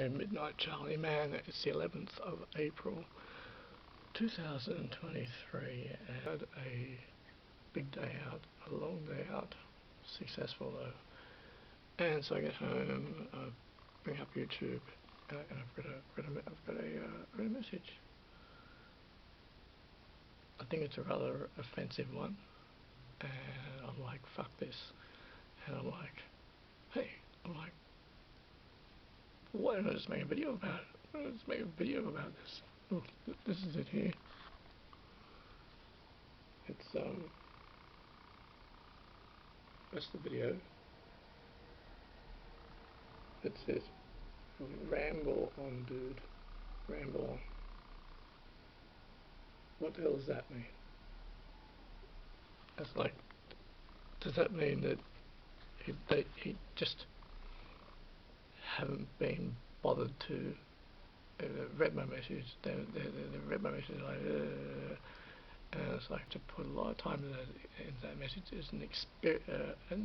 Midnight Charlie Man. It's the 11th of April 2023. I had a big day out, a long day out, successful though. And so I get home, bring up YouTube, and I've got a message. I think it's a rather offensive one, and I'm like, fuck this. And I'm like, why don't I just make a video about it? Why don't I just make a video about this? Look, this is it here. It's, that's the video. It says, ramble on, dude. Ramble on. What the hell does that mean? That's like, does that mean that he just haven't been bothered to read my message? They read my message like, and it's like, to put a lot of time into that message is an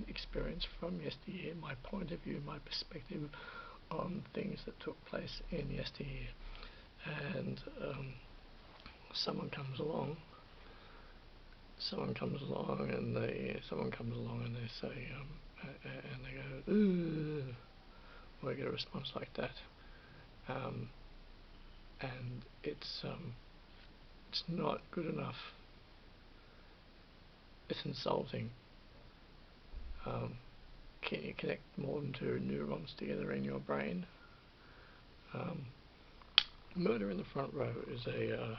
experience from yesteryear, my point of view, my perspective on things that took place in yesteryear. And someone comes along and they say, and they go, ooh, or I get a response like that, and it's not good enough. It's insulting. Can you connect more than two neurons together in your brain? Murder in the Front Row is a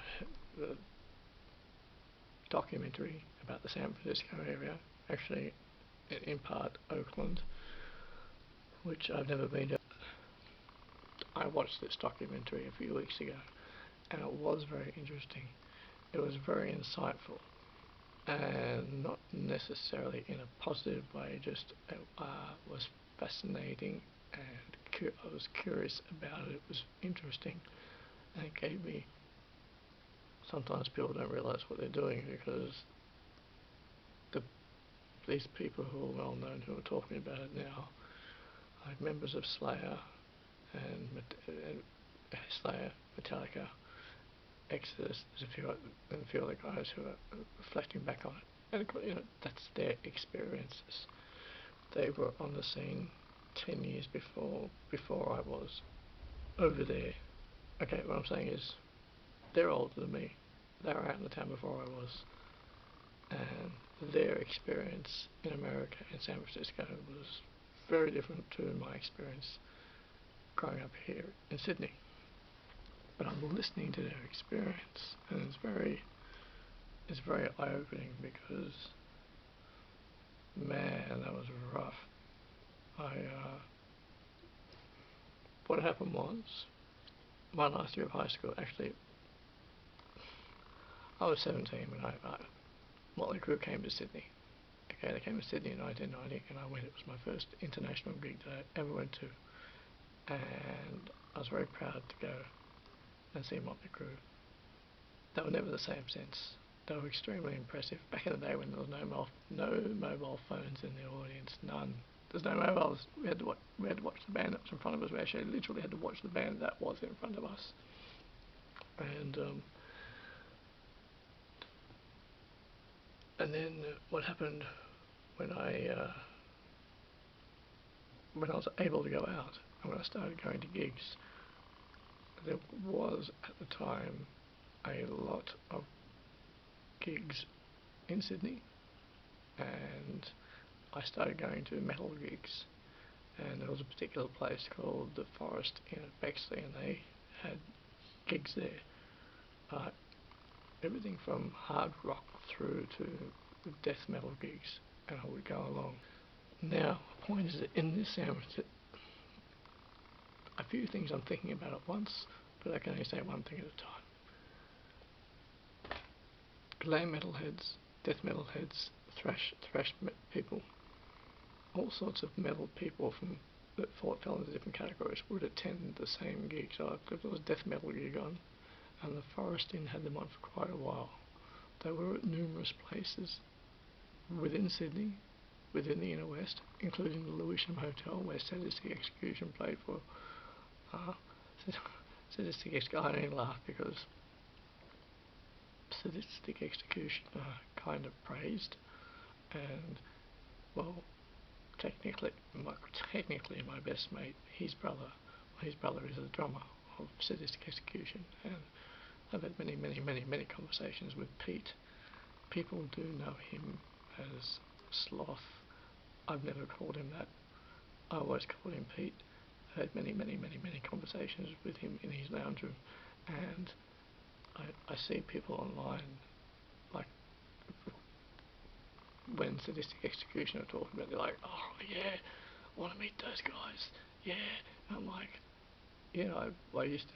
documentary about the San Francisco area, actually in part Oakland, which I've never been to. I watched this documentary a few weeks ago, and it was very interesting. It was very insightful, and not necessarily in a positive way, just it was fascinating, and I was curious about it. It was interesting, and it gave me, sometimes people don't realise what they're doing, because these people who are well known, who are talking about it now, like members of Slayer and Metallica, Exodus, there's a few other guys who are reflecting back on it, and you know, that's their experiences. They were on the scene 10 years before I was over there. Okay, what I'm saying is, they're older than me. They were out in the town before I was, and their experience in America, in San Francisco, was very different to my experience growing up here in Sydney. But I'm listening to their experience, and it's very eye-opening, because, man, that was rough. What happened was, my last year of high school, actually, I was 17 when Motley Crue came to Sydney. Okay, they came to Sydney in 1990, and I went. It was my first international gig that I ever went to, and I was very proud to go and see Motley Crue. They were never the same since. They were extremely impressive. Back in the day when there was no mobile phones in the audience, none. There's no mobiles. We had to watch the band that was in front of us. We actually literally had to watch the band that was in front of us. And then what happened when I was able to go out, and when I started going to gigs, there was at the time a lot of gigs in Sydney, and I started going to metal gigs, and there was a particular place called the Forest in Bexley, and they had gigs there. Everything from hard rock through to death metal gigs, and I would go along. Now, the point is that in this sandwich, a few things I'm thinking about at once, but I can only say one thing at a time. Glam metalheads, death metalheads, thrash people, all sorts of metal people that fell into different categories would attend the same gig. So if there was a death metal gig on, and the Forest Inn had them on for quite a while. They were at numerous places within Sydney, within the inner west, including the Lewisham Hotel, where Sadistik Exekution played for uh, Sadistik Exekution. I only laugh because Sadistik Exekution kind of praised, and well, technically my best mate, his brother is the drummer of Sadistik Exekution, and I've had many conversations with Pete. People do know him as Sloth. I've never called him that. I always called him Pete. I had many conversations with him in his lounge room, and I see people online, like when Sadistik Exekution are talking about, they're like, oh yeah, I want to meet those guys, yeah. And I'm like, yeah, I used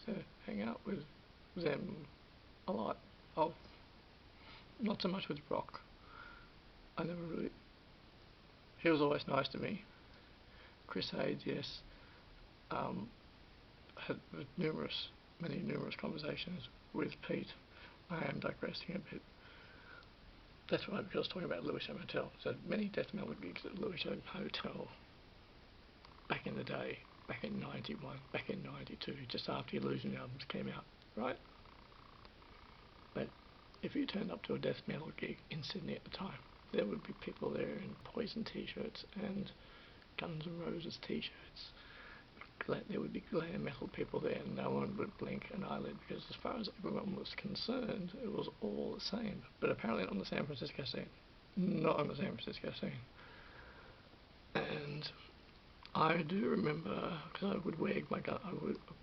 to hang out with them a lot. Of not so much with Rock. I never really. He was always nice to me. Kriss Hades, yes. Had numerous conversations with Pete. I am digressing a bit. That's right, because I was talking about Lewisham Hotel. So many death metal gigs at Lewisham Hotel back in the day, back in 91, back in 92, just after the Illusion albums came out, right? But if you turned up to a death metal gig in Sydney at the time, there would be people there in Poison t-shirts and Guns N' Roses t-shirts. There would be glam metal people there, and no one would blink an eyelid, because as far as everyone was concerned, it was all the same. But apparently not on the San Francisco scene. Not on the San Francisco scene. And I do remember, because I would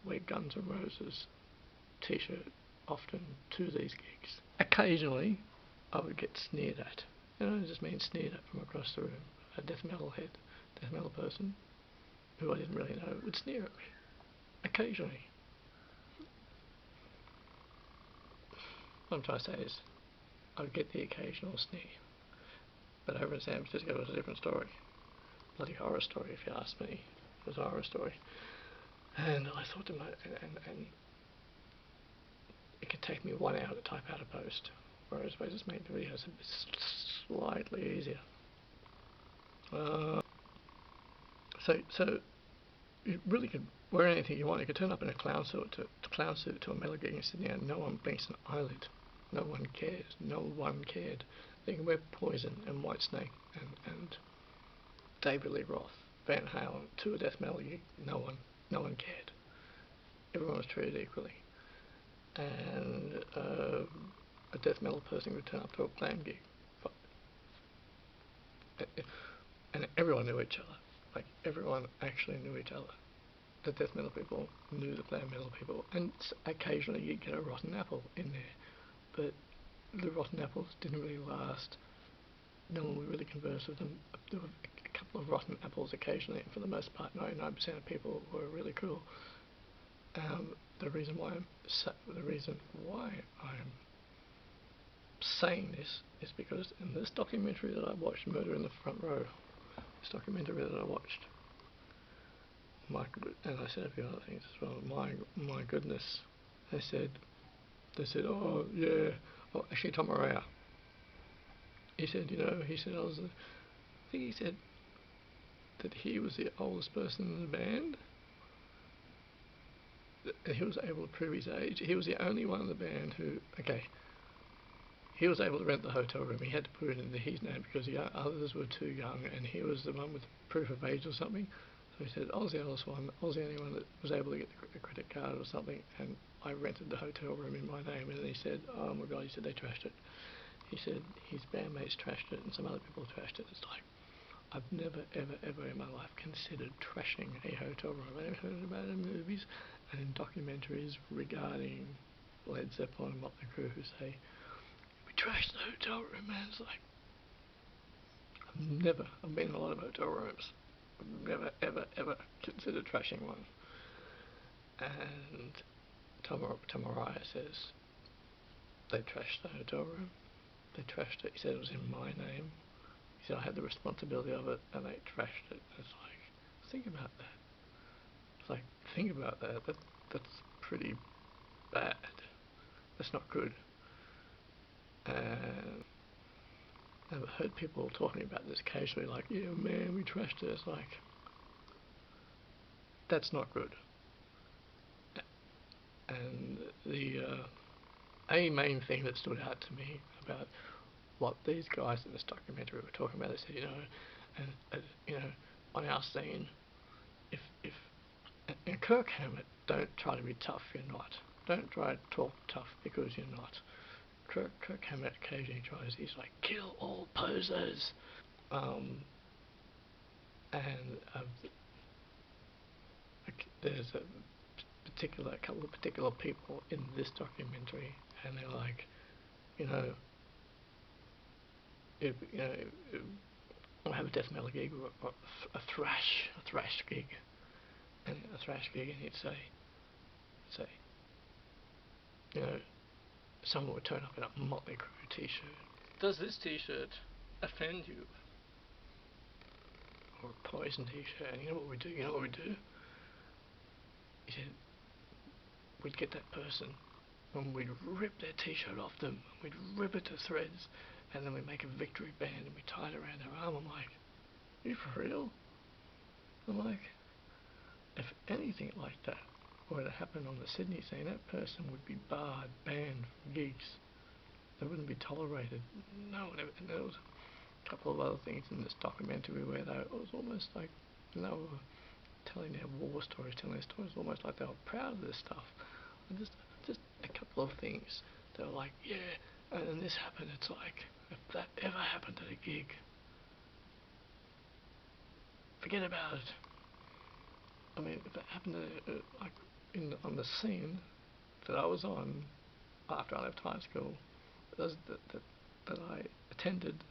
wear Guns N' Roses t-shirt often to these gigs. Occasionally, I would get sneered at. You know, I just mean sneered at from across the room. A death metal person, who I didn't really know, would sneer at me. Occasionally. What I'm trying to say is, I would get the occasional sneer. But over in San Francisco, it was a different story. Bloody horror story, if you ask me. It was a horror story. And I thought to myself, and it could take me 1 hour to type out a post, whereas if I just made the videos slightly easier. So you really could wear anything you want. You could turn up in a clown suit to a metal gig in Sydney, and no one blinks an eyelid. No one cares. No one cared. They can wear Poison and Whitesnake and David Lee Roth, Van Halen to a death metal gig. No one cared. Everyone was treated equally. And a death metal person would turn up to a glam gig, and everyone knew each other. Like, everyone actually knew each other. The death metal people knew the glam metal people, and occasionally you'd get a rotten apple in there, but the rotten apples didn't really last. No one would really converse with them. There were a couple of rotten apples occasionally, and for the most part, 99% of people were really cool. The reason why I'm saying this is because in this documentary that I watched, Murder in the Front Row, this documentary that I watched, and I said a few other things as well. My goodness, they said, oh yeah, oh actually Tom Araya. He said, I think he said that he was the oldest person in the band. He was able to prove his age. He was the only one in the band who, he was able to rent the hotel room. He had to put it into his name because the others were too young, and he was the one with proof of age or something. So he said, I was the oldest one. I was the only one that was able to get the credit card or something, and I rented the hotel room in my name. And then he said, oh my God, he said they trashed it. He said his bandmates trashed it, and some other people trashed it. It's like, I've never, ever in my life considered trashing a hotel room. I've heard about it in movies and in documentaries regarding Led Zeppelin and Motley Crue who say, we trashed the hotel room, man. It's like, I've been in a lot of hotel rooms. I've never, ever considered trashing one. And Tom Araya says, they trashed the hotel room. They trashed it. He said it was in my name. He said I had the responsibility of it, and they trashed it. It's like, think about that. It's like, think about that. That's pretty bad. That's not good. And I've heard people talking about this occasionally, like, yeah, man, we trashed it. It's like, that's not good. And the a main thing that stood out to me about what these guys in this documentary were talking about, they said, on our scene, if and Kirk Hammett, don't try to be tough, you're not. Don't try to talk tough because you're not. Kirk Hammett occasionally tries, he's like, kill all posers. And there's a couple of particular people in this documentary, and they're like, I'll have a death metal gig or a thrash gig, and he'd say, someone would turn up in a Motley Crue t-shirt. Does this t-shirt offend you? Or a Poison t-shirt? And you know what we do? He said, we'd get that person, and we'd rip their t-shirt off them, and we'd rip it to threads, and then we'd make a victory band, and we tied it around their arm. I'm like, are you for real? I'm like, if anything like that were to happen on the Sydney scene, that person would be banned from gigs. They wouldn't be tolerated. No one ever. And there was a couple of other things in this documentary where it was almost like they were telling their war stories, telling their stories almost like they were proud of this stuff. And just a couple of things. They were like, yeah, and then this happened. It's like, if that ever happened at a gig, forget about it. I mean, if it happened on the scene that I was on after I left high school, that I attended,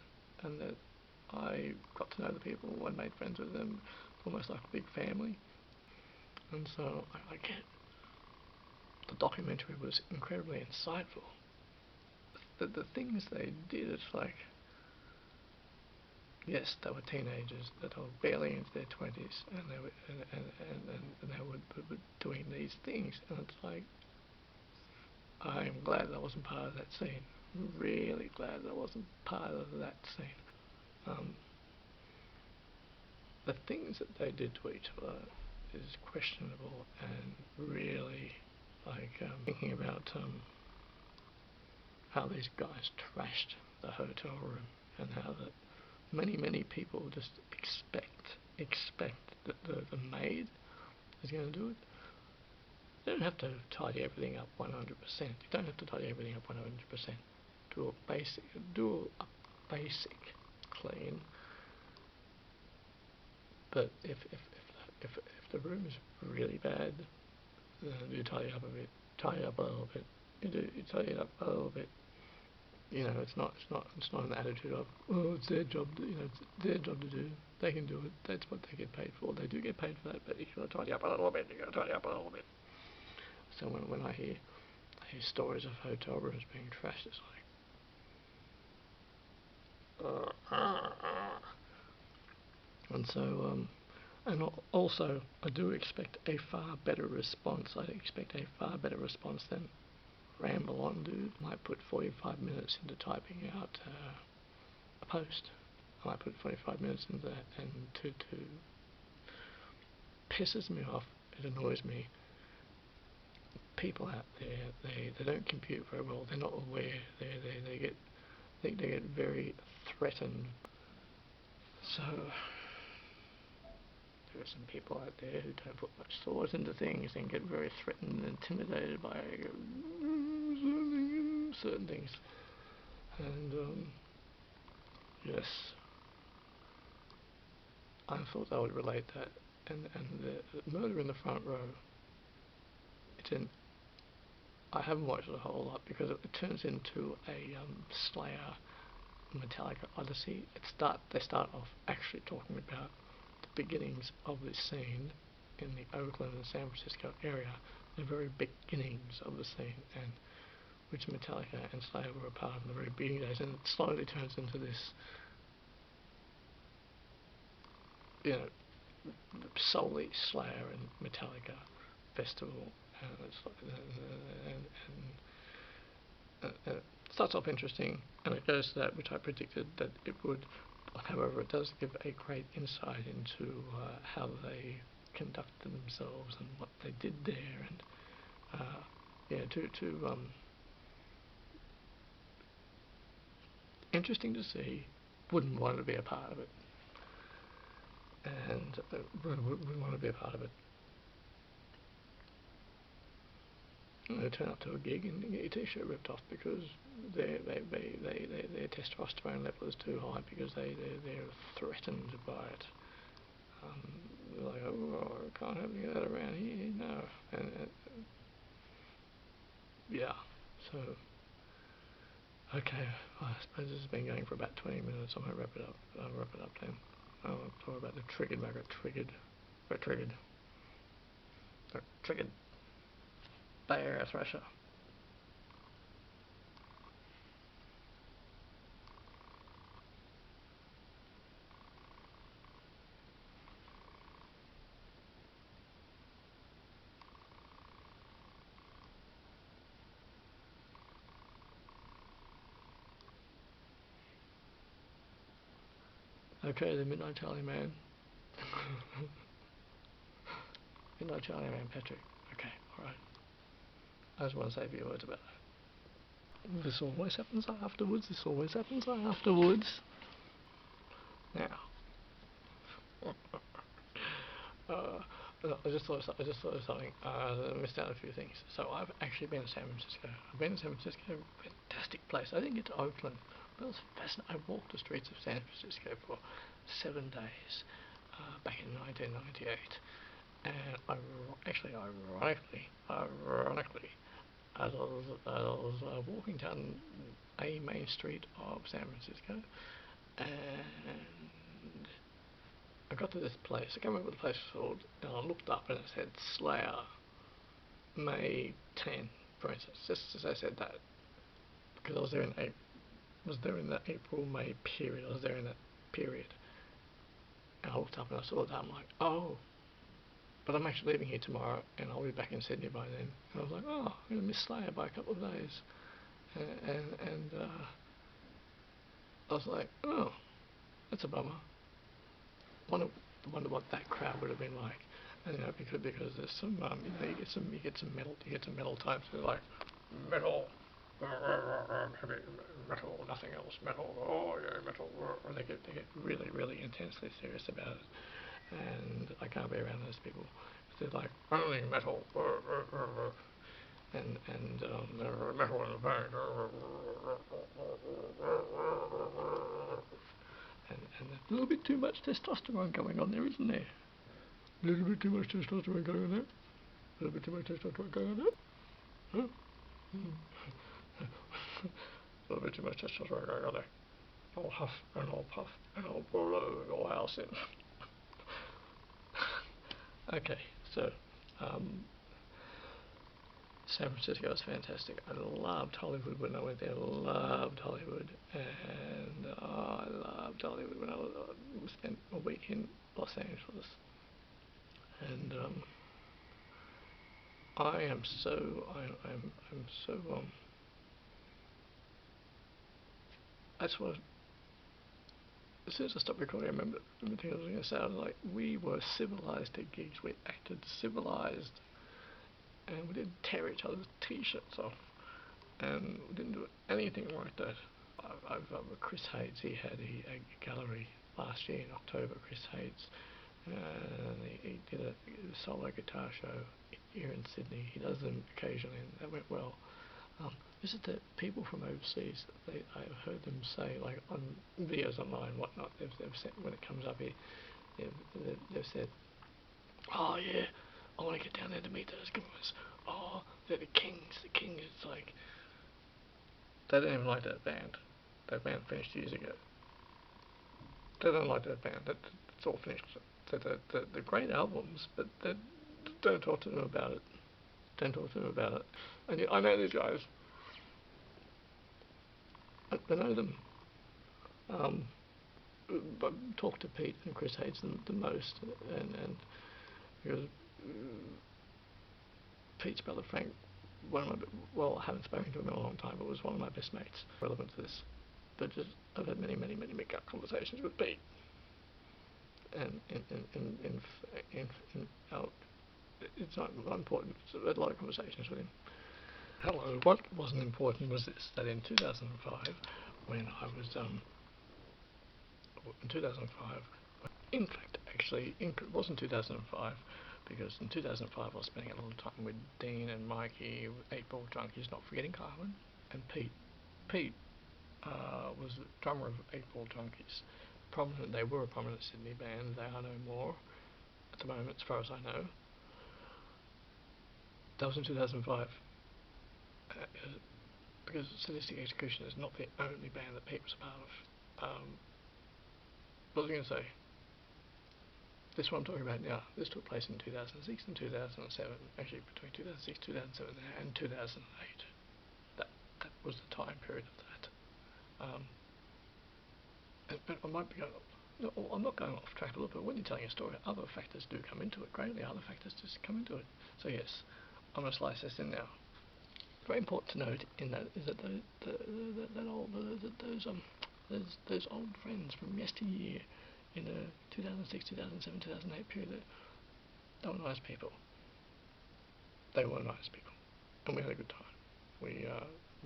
and that I got to know the people and made friends with them, almost like a big family. And so I get the documentary was incredibly insightful. The things they did, it's like, yes, they were teenagers that were barely into their 20s, and they were doing these things, and it's like, I'm glad that I wasn't part of that scene. Really glad that I wasn't part of that scene. The things that they did to each other is questionable, and really, thinking about how these guys trashed the hotel room, and how that many people just expect that the maid is going to do it. You don't have to tidy everything up 100%. You don't have to tidy everything up 100%. Do a basic clean. But if the room is really bad, you tidy it up a bit. Tidy up a little bit. You tidy it up a little bit. It's not an attitude of, oh, it's their job. It's their job to do. They can do it. That's what they get paid for. They do get paid for that. But you got to tidy up a little bit. So when I hear stories of hotel rooms being trashed, it's like, and so and also I do expect a far better response. I expect a far better response than ramble on, dude. I might put 45 minutes into typing out a post. I might put 45 minutes into that, and to pisses me off. It annoys me. People out there, they don't compute very well. They're not aware. They get very threatened. So there are some people out there who don't put much thought into things and get very threatened and intimidated by certain things. And yes, I thought I would relate that. And the Murder in the Front Row, I haven't watched it a whole lot because it turns into a Slayer Metallica Odyssey. They start off actually talking about the beginnings of this scene in the Oakland and San Francisco area, the very beginnings of the scene, and which Metallica and Slayer were a part of in the very beginning days, and it slowly turns into this, solely Slayer and Metallica festival, and it starts off interesting, and it goes to that which I predicted that it would. However, it does give a great insight into how they conducted themselves and what they did there, and yeah, to interesting to see. Wouldn't want to be a part of it, and wouldn't want to be a part of it. And they turn up to a gig and get your t-shirt ripped off because their testosterone level is too high because they're threatened by it. They're like, oh, I can't have any of that around here, no. And yeah, so okay, I suppose this has been going for about 20 minutes. I might wrap it up. I'll wrap it up then. I'll talk about the triggered. I got triggered. Triggered. Bay Area Thrasher. Okay, the Midnight Charlie Man. Midnight Charlie Man, Patrick. Okay, alright. I just want to say a few words about that. This always happens afterwards. Now, I just thought of something. I missed out a few things. So I've actually been to San Francisco. Fantastic place. I didn't get to Oakland, but it was fascinating. I walked the streets of San Francisco for 7 days back in 1998, and ironically, as I was walking down a main street of San Francisco, and I got to this place. I can't remember what the place was called, and I looked up and it said Slayer May 10, for instance. Just as I said that, because I was there in the April-May period. I was there in that period, and I looked up and I saw that. I'm like, oh, but I'm actually leaving here tomorrow, and I'll be back in Sydney by then. And I was like, oh, I'm gonna miss Slayer by a couple of days, and I was like, oh, that's a bummer. Wonder what that crowd would have been like, and because there's some you get some metal types who are like metal, heavy metal, nothing else, metal, oh yeah, metal, or they get really intensely serious about it, and I can't be around those people. They're like only metal, and metal in the band. And a little bit too much testosterone going on there, isn't there? A little bit too much testosterone going on there. A little bit too much testosterone going on there. Huh? A little bit too much testosterone going on there. I'll huff and I'll puff and I'll blow your house in. Okay, so San Francisco was fantastic. I loved Hollywood when I went there. Loved Hollywood, and I loved Hollywood when I spent a week in Los Angeles. And I'm so that's what. As soon as I stopped recording, I remember the thing I was going to say. I was like, we were civilized at gigs. We acted civilized, and we didn't tear each other's t-shirts off, and we didn't do anything like that. I've with Kriss Hades. He had a gallery last year in October. Kriss Hades, and he did a solo guitar show here in Sydney. He does them occasionally, and that went well. This is the people from overseas. I've heard them say, like on videos online and whatnot. They've said when it comes up here, they've said, "Oh yeah, I want to get down there to meet those guys. Oh, they're the Kings. The Kings." It's like they don't even like that band. That band finished years ago. They don't like that band. It's all finished. They're great albums, but don't talk to them about it. Don't talk to them about it. And I know these guys. I know them. I talk to Pete and Kriss Hades the most, and because Pete's brother Frank, I haven't spoken to him in a long time, but was one of my best mates. Relevant to this, but just I've had many conversations with Pete, and it's not important. I had a lot of conversations with him. Hello. What wasn't important was this: that in 2005, when I was in 2005, in fact, actually, it wasn't 2005. Because in 2005 I was spending a lot of time with Dean and Mikey, 8-Ball Junkies, not forgetting Carmen, and Pete. Pete was the drummer of 8-Ball Junkies. They were a prominent Sydney band. They are no more at the moment, as far as I know. That was in 2005. Because Sadistik Exekution is not the only band that Pete was a part of. What was I going to say? This is what I'm talking about now. This took place in 2006 and 2007. Actually, between 2006, 2007 and 2008. That was the time period of that. But I might be going. No, I'm not going off track a little bit. When you're telling a story, other factors do come into it. Greatly, other factors just come into it. So yes, I'm going to slice this in now. Very important to note in that is that those old friends from yesteryear, in the 2006, 2007, 2008 period, they were nice people. They were nice people, and we had a good time.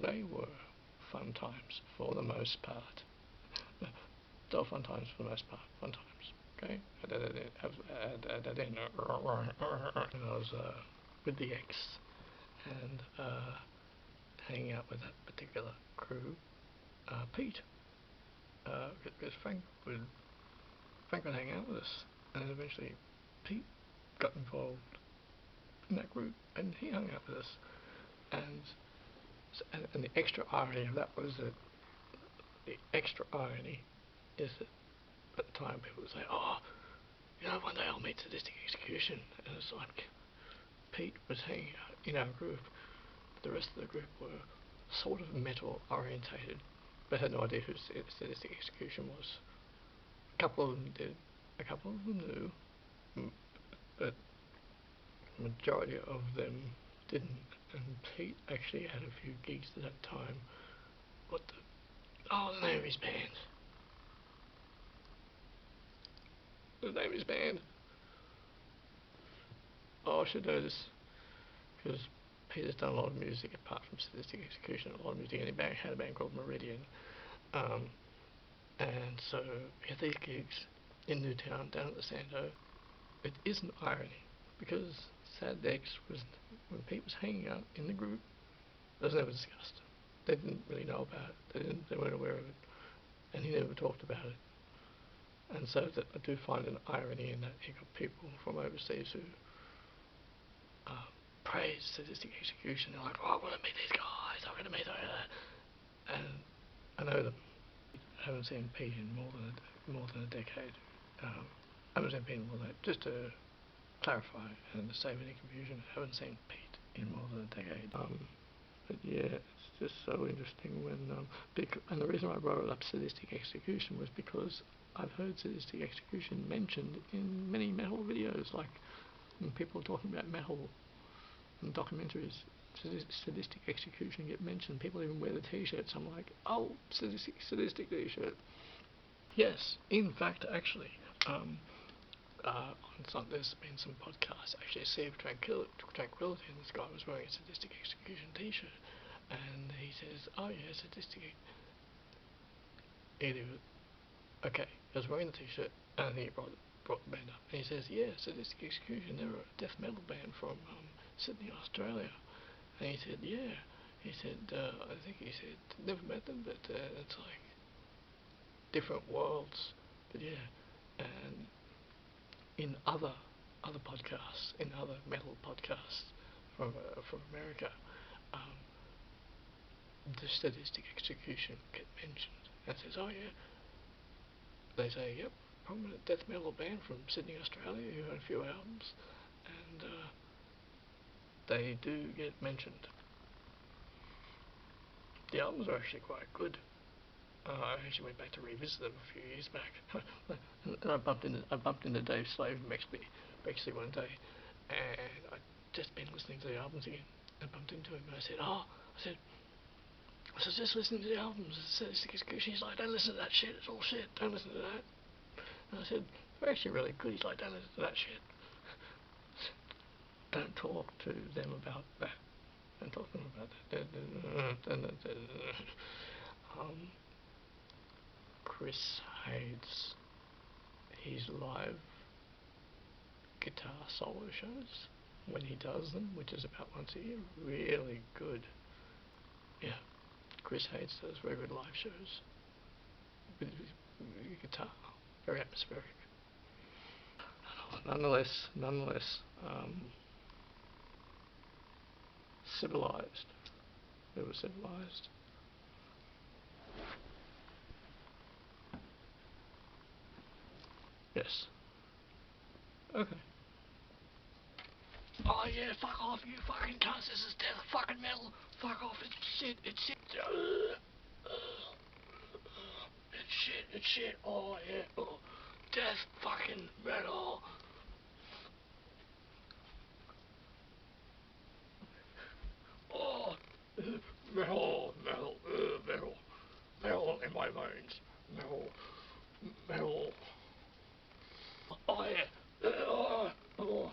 They were fun times for the most part. They were fun times for the most part. Fun times. Okay. And I was with the ex and hanging out with that particular crew. Pete, because Frank would hang out with us, and then eventually Pete got involved in that group, and he hung out with us, and the extra irony of that was that the extra irony is that at the time people would say, oh, one day I'll meet Sadistik Exekution, and it's like Pete was hanging out in our group, but the rest of the group were sort of metal orientated, but had no idea who Sadistik Exekution was. A couple of them did. A couple of them knew, but the majority of them didn't. And Pete actually had a few gigs at that time. The name of his band. The name of his band. Oh, I should know this, because Peter's done a lot of music apart from Sadistik Exekution. A lot of music, and he had a band called Meridian. And so we had these gigs in Newtown, down at the Sando. It is an irony, because Saddex was, when Pete was hanging out in the group, it was never discussed. They didn't really know about it. They weren't aware of it, and he never talked about it. And so that I do find an irony in that he got people from overseas who praise Sadistik Exekution. They're like, oh, I want to meet these guys. I'm going to meet them. And I know them. I haven't seen Pete in more than a decade. I haven't seen Pete in more than just to clarify and to save any confusion. I haven't seen Pete in more than a decade. But yeah, it's just so interesting when and the reason I brought up Sadistik Exekution was because I've heard Sadistik Exekution mentioned in many metal videos, like when people are talking about metal and documentaries. Sadistik Exekution get mentioned. People even wear the t-shirts. I'm like, oh, sadistic t-shirt. Yes, in fact, actually, there's been some podcasts. Actually, Sea of Tranquility, and this guy was wearing a Sadistik Exekution t-shirt, and he says, oh yeah, Sadistik. Okay, he was wearing the t-shirt, and he brought the band up, and he says, yeah, Sadistik Exekution, they're a death metal band from Sydney, Australia. And he said, yeah. He said, I think he said, never met them, but it's like different worlds. But yeah, and in other podcasts, in other metal podcasts from America, the Sadistik Exekution get mentioned. And says, oh yeah. They say, yep, prominent death metal band from Sydney, Australia, who had a few albums, and they do get mentioned. The albums are actually quite good. I actually went back to revisit them a few years back, and I bumped into Dave Slave and Bexley one day, and I'd just been listening to the albums again. I bumped into him and I said, just listening to the albums. Sadistik Exekution. He's like, don't listen to that shit. It's all shit. Don't listen to that. And I said, They're actually really good. He's like, don't listen to that shit. Don't talk to them about that. Don't talk to them about that. Kriss Hades, his live guitar solo shows, when he does them, which is about once a year, really good. Yeah, Kriss Hades does very good live shows with guitar, very atmospheric. Nonetheless, civilized. They were civilized. Yes. Okay. Oh yeah, fuck off, you fucking cunts, this is death fucking metal. Fuck off, it's shit, it's shit. It's shit, oh yeah, oh. Death fucking metal. Oh, metal, metal in my veins. Metal. Oh yeah. Oh.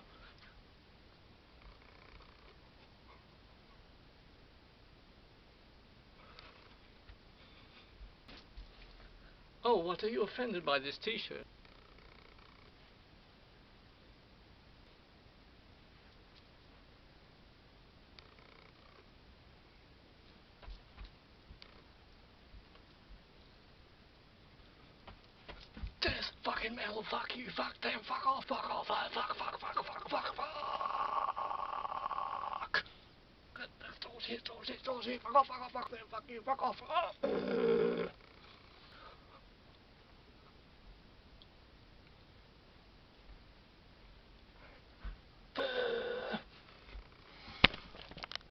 Oh, what, are you offended by this t-shirt? Death fucking metal, fuck you, fuck them, fuck off, fuck, fuck. That's all shit, fuck off, fuck them, fuck you, fuck off.